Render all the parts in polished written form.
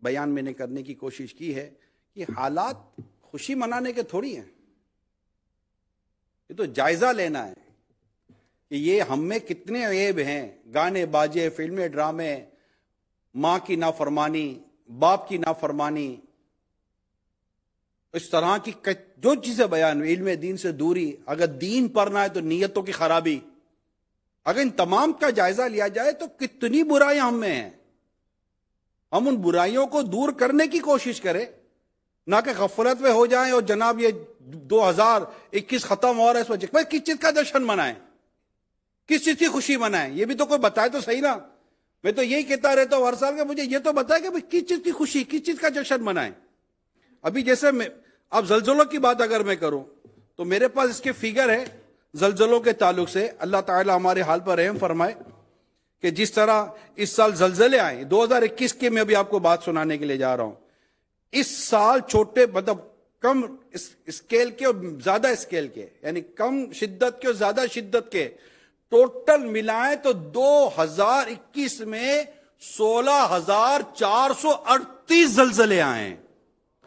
بیان میں نے کرنے کی کوشش کی ہے کہ حالات خوشی منانے کے تھوڑی ہیں، یہ تو جائزہ لینا ہے کہ یہ ہم میں کتنے عیب ہیں، گانے باجے، فلمیں، ڈرامے، ماں کی نافرمانی، باپ کی نافرمانی، اس طرح کی جو چیزیں بیان ہوئی، علم دین سے دوری، اگر دین پڑھنا ہے تو نیتوں کی خرابی، اگر ان تمام کا جائزہ لیا جائے تو کتنی برائیاں ہم میں ہیں۔ ہم ان برائیوں کو دور کرنے کی کوشش کریں، نہ کہ غفلت میں ہو جائیں اور جناب یہ 2021 ختم ہو رہا ہے، اس وجہ کس چیز کا جشن منائیں، کس چیز کی خوشی منائیں، یہ بھی تو کوئی بتائے تو صحیح نا۔ میں تو یہی کہتا رہتا ہوں ہر سال کہ مجھے یہ تو بتائے کہ کس چیز کی خوشی، کس چیز کا جشن منائیں۔ ابھی جیسے اب زلزلوں کی بات اگر میں کروں تو میرے پاس اس کے فگر ہے زلزلوں کے تعلق سے۔ اللہ تعالی ہمارے حال پر رحم فرمائے کہ جس طرح اس سال زلزلے آئے 2021 کے، میں ابھی آپ کو بات سنانے کے لیے جا رہا ہوں، اس سال چھوٹے مطلب کم اسکیل کے اور زیادہ اسکیل کے، یعنی کم شدت کے اور زیادہ شدت کے، ٹوٹل ملائیں تو 2021 میں 16,438 زلزلے آئے ہیں،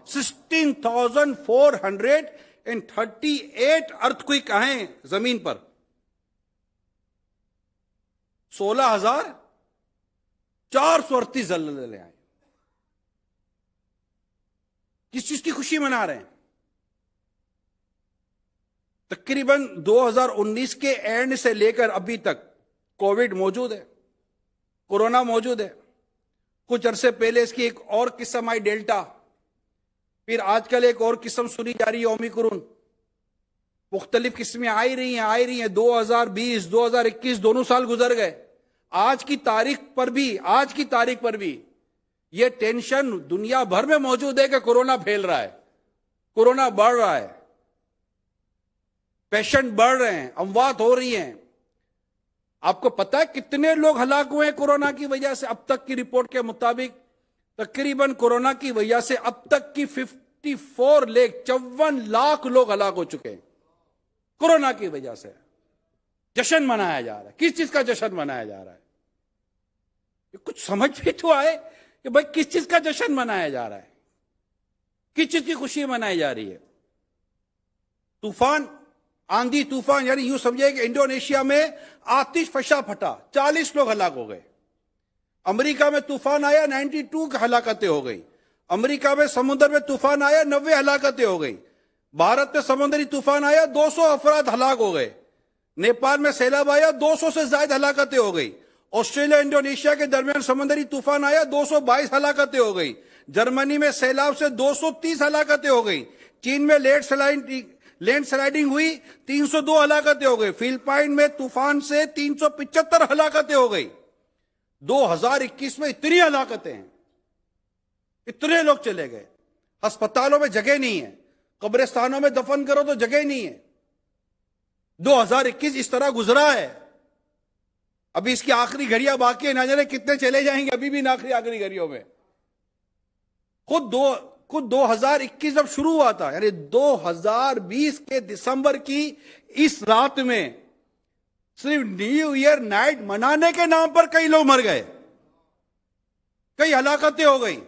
16,438 ارتھکوئک آئے ہیں زمین پر، 16,438 زلزلے آئے۔ کس چیز کی خوشی منا رہے ہیں؟ تقریباً 2019 کے اینڈ سے لے کر ابھی تک کووڈ موجود ہے، کورونا موجود ہے، کچھ عرصے پہلے اس کی ایک اور قسم آئی ڈیلٹا، پھر آج کل ایک اور قسم سنی جا رہی ہے اومیکرون، مختلف قسمیں آئی رہی ہیں 2020 2021 دونوں سال گزر گئے، آج کی تاریخ پر بھی یہ ٹینشن دنیا بھر میں موجود ہے کہ کورونا پھیل رہا ہے، کورونا بڑھ رہا ہے، پیشنٹ بڑھ رہے ہیں، اموات ہو رہی ہیں۔ آپ کو پتا ہے کتنے لوگ ہلاک ہوئے ہیں کورونا کی وجہ سے؟ اب تک کی رپورٹ کے مطابق تقریباً کورونا کی وجہ سے اب تک کی 54 لاکھ لوگ ہلاک ہو چکے ہیں کورونا کی وجہ سے۔ جشن منایا جا رہا ہے، کس چیز کا جشن منایا جا رہا ہے؟ کچھ سمجھ بھی تو آئے کہ بھائی کس چیز کا جشن منایا جا رہا ہے، کس چیز کی خوشی منائی جا رہی ہے؟ طوفان، آندھی طوفان، یعنی یوں سمجھے کہ انڈونیشیا میں آتش فشاں پھٹا، 40 لوگ ہلاک ہو گئے۔ امریکہ میں طوفان آیا، 92 ہلاکتیں ہو گئی۔ امریکہ میں سمندر میں طوفان آیا، 90 ہلاکتیں ہو گئی۔ بھارت میں سمندری طوفان آیا، 200 افراد ہلاک ہو گئے۔ نیپال میں سیلاب آیا، 200 سے زائد ہلاکتیں ہو گئی۔ آسٹریلیا انڈونیشیا کے درمیان سمندری طوفان آیا، 222 ہلاکتیں ہو گئی۔ جرمنی میں سیلاب سے 230 ہلاکتیں ہو گئی۔ چین میں لینڈ سلائڈنگ ہوئی، 302 ہلاکتیں ہو گئی۔ فلپائن میں طوفان سے 375 ہلاکتیں ہو گئی۔ 2021 میں اتنی ہلاکتیں ہیں، اتنے لوگ چلے گئے، ہسپتالوں میں جگہ نہیں ہے، قبرستانوں میں دفن کرو تو جگہ نہیں ہے۔ 2021 اس طرح گزرا ہے، ابھی اس کی آخری گھڑیاں باقی ہیں، نہ جانے کتنے چلے جائیں گے ابھی بھی آخری گھڑیوں میں۔ خود 2021 جب شروع ہوا تھا، یعنی 2020 کے دسمبر کی اس رات میں صرف نیو ایئر نائٹ منانے کے نام پر کئی لوگ مر گئے، کئی ہلاکتیں ہو گئی،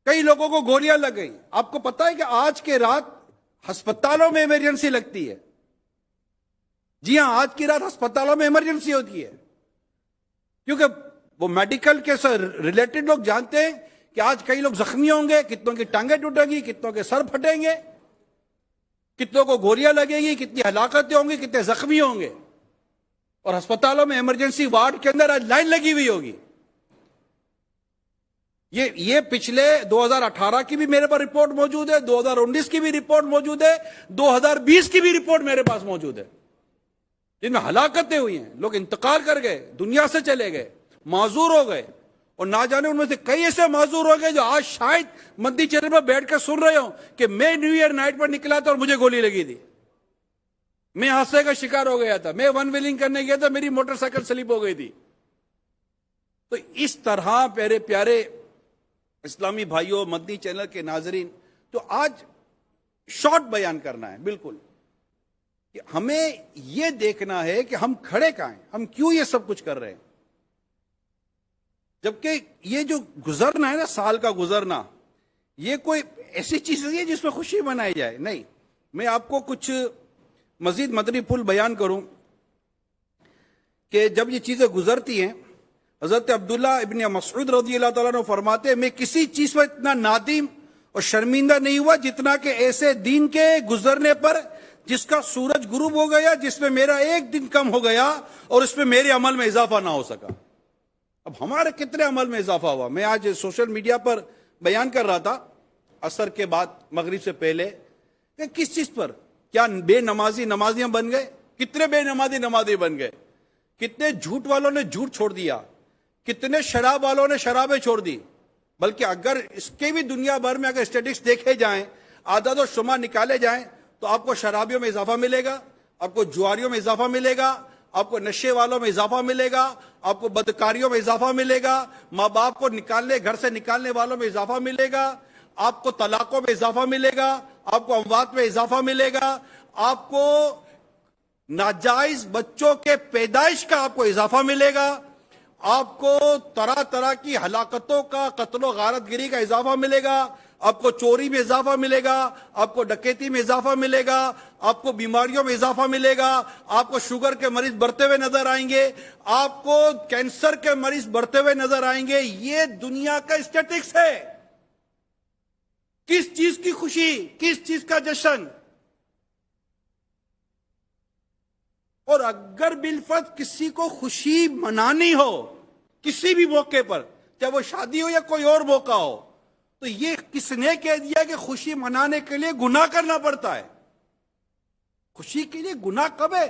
کئی لوگوں کو گولیاں لگ گئی۔ آپ کو پتا ہے کہ آج کے رات ہسپتالوں میں ایمرجنسی لگتی ہے؟ جی ہاں، آج کی رات ہسپتالوں میں ایمرجنسی ہوتی ہے، کیونکہ وہ میڈیکل کے ریلیٹڈ لوگ جانتے ہیں کہ آج کئی لوگ زخمی ہوں گے، کتنوں کی ٹانگیں ٹوٹیں گی، کتنوں کے سر پھٹیں گے، کتنوں کو گولیاں لگیں گی، کتنی ہلاکتیں ہوں گی، کتنے زخمی ہوں گے، اور ہسپتالوں میں ایمرجنسی وارڈ کے اندر آج لائن لگی ہوئی ہوگی۔ یہ پچھلے 2018 کی بھی میرے پاس رپورٹ موجود ہے، 2019 کی بھی رپورٹ موجود ہے، 2020 کی بھی رپورٹ میرے پاس موجود ہے، جن میں ہلاکتیں ہوئی ہیں، لوگ انتقال کر گئے، دنیا سے چلے گئے، معذور ہو گئے، اور نہ جانے ان میں سے کئی ایسے معذور ہو گئے جو آج شاید مدنی چینل پر بیٹھ کر سن رہے ہوں کہ میں نیو ایئر نائٹ پر نکلا تھا اور مجھے گولی لگی تھی، میں حادثے کا شکار ہو گیا تھا، میں ون ویلنگ کرنے گیا تھا، میری موٹر سائیکل سلپ ہو گئی تھی۔ تو اس طرح پیارے پیارے اسلامی بھائیوں، مدنی چینل کے ناظرین، تو آج شارٹ بیان کرنا ہے بالکل کہ ہمیں یہ دیکھنا ہے کہ ہم کھڑے کہاں ہیں، ہم کیوں یہ سب کچھ کر رہے ہیں۔ جبکہ یہ جو گزرنا ہے نا، سال کا گزرنا، یہ کوئی ایسی چیز نہیں ہے جس میں خوشی منائی جائے. نہیں، میں آپ کو کچھ مزید مدنی پھول بیان کروں کہ جب یہ چیزیں گزرتی ہیں، حضرت عبداللہ ابن مسعود رضی اللہ تعالیٰ عنہ فرماتے ہیں، میں کسی چیز پر اتنا نادم اور شرمندہ نہیں ہوا جتنا کہ ایسے دن کے گزرنے پر جس کا سورج غروب ہو گیا، جس میں میرا ایک دن کم ہو گیا اور اس میں میرے عمل میں اضافہ نہ ہو سکا. اب ہمارے کتنے عمل میں اضافہ ہوا. میں آج سوشل میڈیا پر بیان کر رہا تھا عصر کے بعد، مغرب سے پہلے، کہ کس چیز پر کیا بے نمازی نمازیاں بن گئے، کتنے بے نمازی نمازی بن گئے، کتنے جھوٹ والوں نے جھوٹ چھوڑ دیا، کتنے شراب والوں نے شرابیں چھوڑ دی. بلکہ اگر اس کے بھی دنیا بھر میں اگر اسٹیٹکس دیکھے جائیں، اعداد و شمار نکالے جائیں، تو آپ کو شرابیوں میں اضافہ ملے گا، آپ کو جواریوں میں اضافہ ملے گا، آپ کو نشے والوں میں اضافہ ملے گا، آپ کو بدکاریوں میں اضافہ ملے گا، ماں باپ کو گھر سے نکالنے والوں میں اضافہ ملے گا، آپ کو طلاقوں میں اضافہ ملے گا، آپ کو اموات میں اضافہ ملے گا، آپ کو ناجائز بچوں کے پیدائش کا آپ کو اضافہ ملے گا، آپ کو طرح طرح کی ہلاکتوں کا، قتل و غارت گری کا اضافہ ملے گا، آپ کو چوری میں اضافہ ملے گا، آپ کو ڈکیتی میں اضافہ ملے گا، آپ کو بیماریوں میں اضافہ ملے گا، آپ کو شوگر کے مریض بڑھتے ہوئے نظر آئیں گے، آپ کو کینسر کے مریض بڑھتے ہوئے نظر آئیں گے. یہ دنیا کا اسٹیٹکس ہے. کس چیز کی خوشی، کس چیز کا جشن؟ اور اگر بالفرض کسی کو خوشی منانی ہو کسی بھی موقع پر، چاہے وہ شادی ہو یا کوئی اور موقع ہو، تو یہ کس نے کہہ دیا کہ خوشی منانے کے لیے گناہ کرنا پڑتا ہے؟ خوشی کے لیے گناہ کب ہے؟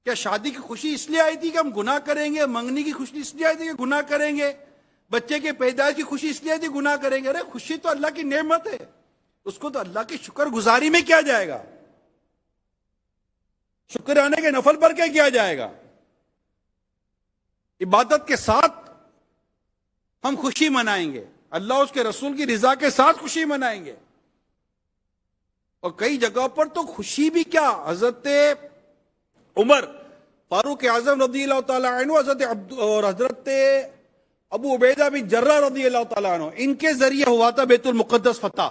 کیا شادی کی خوشی اس لیے آئی تھی کہ ہم گناہ کریں گے؟ منگنی کی خوشی اس لیے آئی تھی کہ گناہ کریں گے؟ بچے کے پیدائش کی خوشی اس لیے آئی تھی گناہ کریں گے؟ ارے خوشی تو اللہ کی نعمت ہے، اس کو تو اللہ کی شکر گزاری میں کیا جائے گا، شکرانے کے نفل پر کیا جائے گا. عبادت کے ساتھ ہم خوشی منائیں گے، اللہ اس کے رسول کی رضا کے ساتھ خوشی منائیں گے. اور کئی جگہوں پر تو خوشی بھی کیا، حضرت عمر فاروق اعظم رضی اللہ تعالیٰ عنہ، حضرت ابو عبیدہ بن جرہ رضی اللہ تعالیٰ عنہ، ان کے ذریعے ہوا تھا بیت المقدس فتح.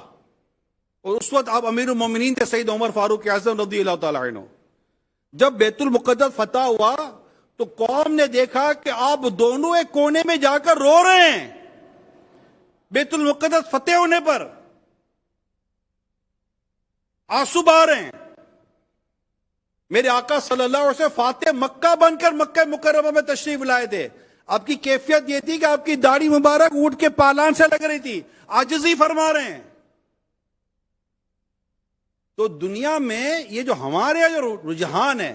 اور اس وقت آپ امیر المومنین تھے سید عمر فاروق اعظم رضی اللہ تعالیٰ عنہ. جب بیت المقدس فتح ہوا تو قوم نے دیکھا کہ آپ دونوں ایک کونے میں جا کر رو رہے ہیں بیت المقدس فتح ہونے پر، آنسو بہا رہے ہیں. میرے آقا صلی اللہ علیہ وسلم فاتح مکہ بن کر مکہ مکرمہ میں تشریف لائے تھے. آپ کی کیفیت یہ تھی کہ آپ کی داڑھی مبارک اونٹ کے پالان سے لگ رہی تھی، عاجزی فرما رہے ہیں. تو دنیا میں یہ جو ہمارے جو رجحان ہے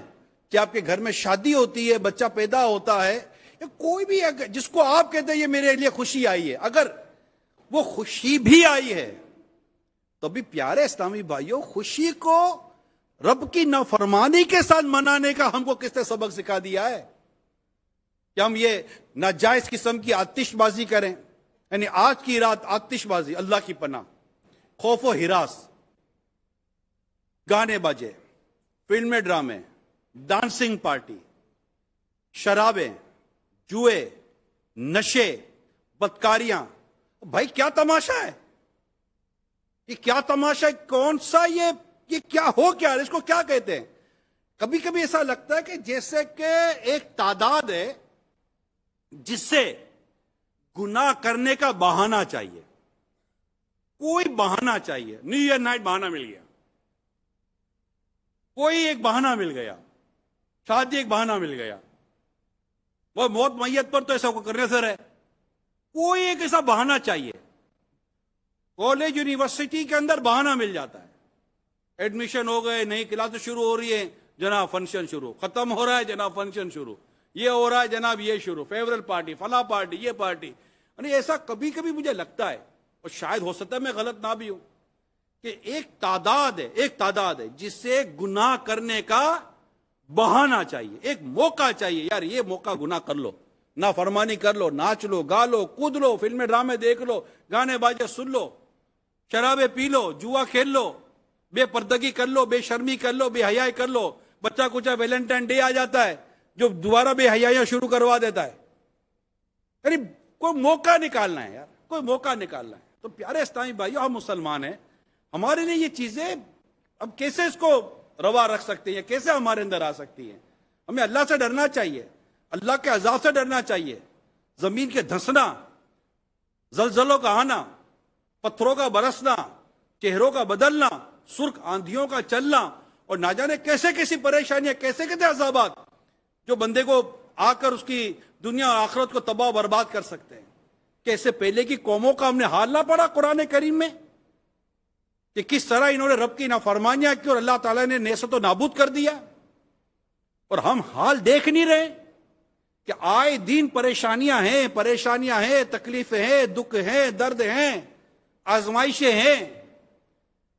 کہ آپ کے گھر میں شادی ہوتی ہے، بچہ پیدا ہوتا ہے، کوئی بھی جس کو آپ کہتے ہیں یہ میرے لیے خوشی آئی ہے، اگر وہ خوشی بھی آئی ہے تو بھی پیارے اسلامی بھائیوں، خوشی کو رب کی نافرمانی کے ساتھ منانے کا ہم کو کس نے سبق سکھا دیا ہے کہ ہم یہ ناجائز قسم کی آتش بازی کریں. یعنی آج کی رات آتش بازی، اللہ کی پناہ، خوف و ہراس، گانے باجے، فلمیں، ڈرامے، ڈانسنگ پارٹی، شرابیں، جوئے، نشے، بدکاریاں. بھائی کیا تماشا ہے یہ؟ کیا تماشا ہے؟ کون سا یہ کیا ہو کیا ہے؟ اس کو کیا کہتے ہیں؟ کبھی کبھی ایسا لگتا ہے کہ جیسے کہ ایک تعداد ہے جس سے گناہ کرنے کا بہانہ چاہیے، کوئی بہانہ چاہیے. نیو ایئر نائٹ بہانہ مل گیا، کوئی ایک بہانہ مل گیا، شادی ایک بہانہ مل گیا، وہ موت میت پر تو ایسا کرنے سے رہے، کوئی ایک ایسا بہانہ چاہیے. کالج یونیورسٹی کے اندر بہانہ مل جاتا ہے، ایڈمیشن ہو گئے، نئی کلاس شروع ہو رہی ہے، جناب فنکشن شروع، ختم ہو رہا ہے جناب فنکشن شروع، یہ ہو رہا ہے جناب یہ شروع، فیورل پارٹی، فلاں پارٹی، یہ پارٹی. یعنی ایسا کبھی کبھی مجھے لگتا ہے، اور شاید ہو سکتا ہے میں غلط نہ بھی ہوں، کہ ایک تعداد ہے جس سے گناہ کرنے کا بہانہ چاہیے، ایک موقع چاہیے. یار یہ موقع گناہ کر لو، نافرمانی کر لو، ناچ لو، گا لو، کود لو، فلمیں ڈرامے دیکھ لو، گانے باجے سن لو، شرابیں پی لو، جوا کھیل لو، بے پردگی کر لو، بے شرمی کر لو، بے حیائی کر لو. بچہ کچھ ویلنٹائن ڈے آ جاتا ہے جو دوبارہ بے حیائیاں شروع کروا دیتا ہے. یعنی کوئی موقع نکالنا ہے یار، کوئی موقع نکالنا ہے. تو پیارے اسلامی بھائیو، ہم مسلمان ہیں، ہمارے لیے یہ چیزیں اب کیسے اس کو روا رکھ سکتے ہیں، کیسے ہمارے اندر آ سکتی ہیں؟ ہمیں اللہ سے ڈرنا چاہیے، اللہ کے عذاب سے ڈرنا چاہیے. زمین کے دھنسنا، زلزلوں کا آنا، پتھروں کا برسنا، چہروں کا بدلنا، سرخ آندھیوں کا چلنا، اور نہ جانے کیسے کیسی پریشانیاں، کیسے کیسے عذابات جو بندے کو آ کر اس کی دنیا اور آخرت کو تباہ و برباد کر سکتے ہیں. کیسے پہلے کی قوموں کا ہم نے حال نہ پڑھا قرآن کریم میں کہ کس طرح انہوں نے رب کی نافرمانیاں کی اور اللہ تعالیٰ نے نیست و نابود کر دیا. اور ہم حال دیکھ نہیں رہے کہ آئے دن پریشانیاں ہیں، تکلیفیں ہیں، دکھ ہیں، درد ہیں، آزمائشیں ہیں.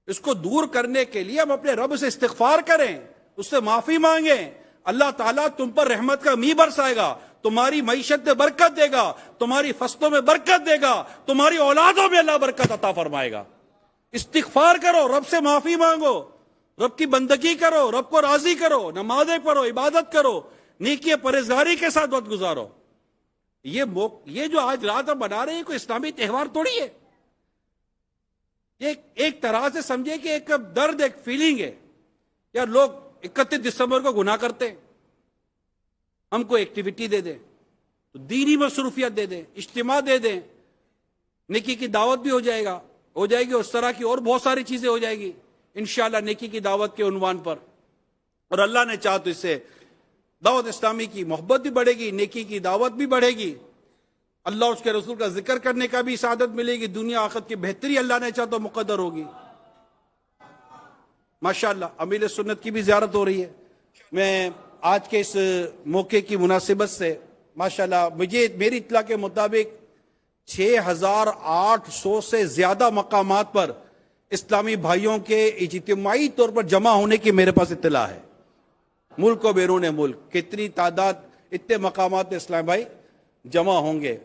اس کو دور کرنے کے لیے ہم اپنے رب سے استغفار کریں، اس سے معافی مانگیں. اللہ تعالیٰ تم پر رحمت کا میਂہ برسائے گا، تمہاری معیشت میں برکت دے گا، تمہاری فصلوں میں برکت دے گا، تمہاری اولادوں میں اللہ برکت عطا فرمائے گا. استغفار کرو، رب سے معافی مانگو، رب کی بندگی کرو، رب کو راضی کرو، نمازیں پڑھو، عبادت کرو، نیکی پرہیزگاری کے ساتھ وقت گزارو. یہ جو آج رات ہم بنا رہے ہیں کوئی اسلامی تہوار تھوڑی ہے. ایک طرح سے سمجھے کہ ایک درد، ایک فیلنگ ہے. یار لوگ 31 دسمبر کو گناہ کرتے ہیں، ہم کو ایکٹیویٹی دے دیں، تو دینی مصروفیت دے دیں، اجتماع دے دیں، نیکی کی دعوت بھی ہو جائے گی، اس طرح کی اور بہت ساری چیزیں ہو جائے گی انشاءاللہ نیکی کی دعوت کے عنوان پر. اور اللہ نے چاہا تو اس سے دعوت اسلامی کی محبت بھی بڑھے گی، نیکی کی دعوت بھی بڑھے گی، اللہ اور اس کے رسول کا ذکر کرنے کا بھی سعادت ملے گی، دنیا آخرت کی بہتری اللہ نے چاہا تو مقدر ہوگی. ماشاءاللہ امیر سنت کی بھی زیارت ہو رہی ہے. میں آج کے اس موقع کی مناسبت سے ماشاءاللہ میری اطلاع کے مطابق 6800 سے زیادہ مقامات پر اسلامی بھائیوں کے اجتماعی طور پر جمع ہونے کی میرے پاس اطلاع ہے. ملک و بیرون ملک کتنی تعداد، اتنے مقامات اسلامی بھائی جمع ہوں گے.